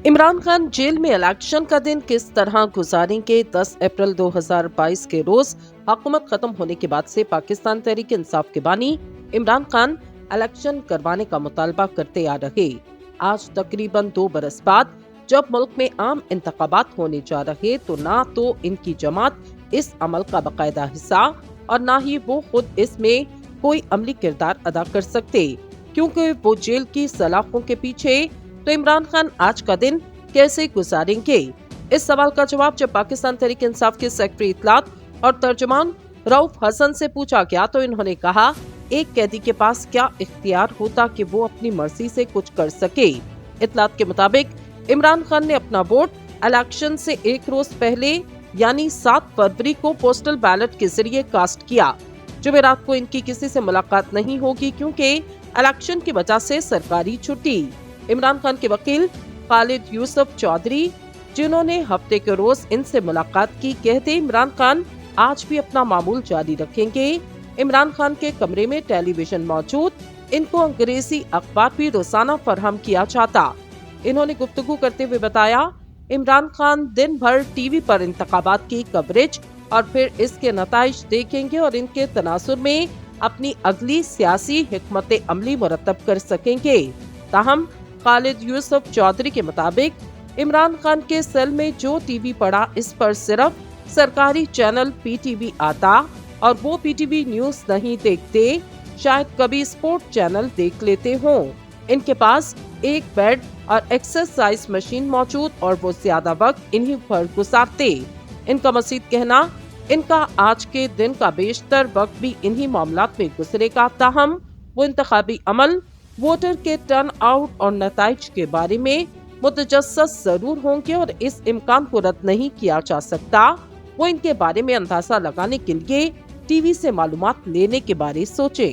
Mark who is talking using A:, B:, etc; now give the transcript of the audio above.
A: Imran Khan jail में election का दिन किस तरह गुजारेंगे? 10 अप्रैल 2022 के रोज हुकूमत खत्म होने के बाद से पाकिस्तान तहरीक इंसाफ के बानी इमरान खान इलेक्शन करवाने का मुतालबा करते आ रहे। आज तकरीबन 2 बरस बाद जब मुल्क में आम इंतखाबात होने जा रहे तो ना तो इनकी जमात इस अमल का बाकायदा हिस्सा और ना ही वो खुद इसमें कोई अमली किरदार अदा कर सकते, क्योंकि वो जेल की सलाखों के पीछे। तो इमरान खान आज का दिन कैसे गुजारेंगे? इस सवाल का जवाब जब पाकिस्तान तहरीक इंसाफ के सेक्रेटरी इत्तलात और तर्जुमान रऊफ हसन से पूछा गया तो इन्होंने कहा, एक कैदी के पास क्या इख्तियार होता कि वो अपनी मर्जी से कुछ कर सके। इत्तलात के मुताबिक इमरान खान ने अपना वोट इलेक्शन से एक रोज पहले यानी 7 फरवरी को पोस्टल बैलेट के जरिए कास्ट किया। जुमेरात को इनकी किसी से मुलाकात नहीं होगी क्योंकि इलेक्शन की वजह से सरकारी छुट्टी। इमरान खान के वकील खालिद यूसुफ चौधरी, जिन्होंने हफ्ते के रोज इनसे मुलाकात की, कहते इमरान खान आज भी अपना मामूल जारी रखेंगे। इमरान खान के कमरे में टेलीविजन मौजूद, इनको अंग्रेजी अखबार भी रोजाना फराहम किया जाता। इन्होंने गुफ्तगू करते हुए बताया, इमरान खान दिन भर टीवी पर इंतखाबात की कवरेज और फिर इसके नताइज देखेंगे और इनके तनासुर में अपनी अगली सियासी हिकमत अमली मुरतब कर सकेंगे। ताहम खालिद यूसुफ चौधरी के मुताबिक इमरान खान के सेल में जो टीवी पड़ा इस पर सिर्फ सरकारी चैनल पीटीवी आता और वो पीटीवी न्यूज नहीं देखते, शायद कभी स्पोर्ट चैनल देख लेते हों। इनके पास एक बेड और एक्सरसाइज मशीन मौजूद और वो ज्यादा वक्त इन्हीं पर गुजारते। इनका मजीद कहना, इनका आज के दिन का बेशतर वक्त भी इन्हीं मामलात में गुजरेगा। ताहम वो इंतखाबी अमल, वोटर के टर्न आउट और नताइज के बारे में मुतजस्सस जरूर होंगे और इस इम्कान को रद्द नहीं किया जा सकता। वो इनके बारे में अंदाजा लगाने के लिए टीवी से मालूमात लेने के बारे सोचे।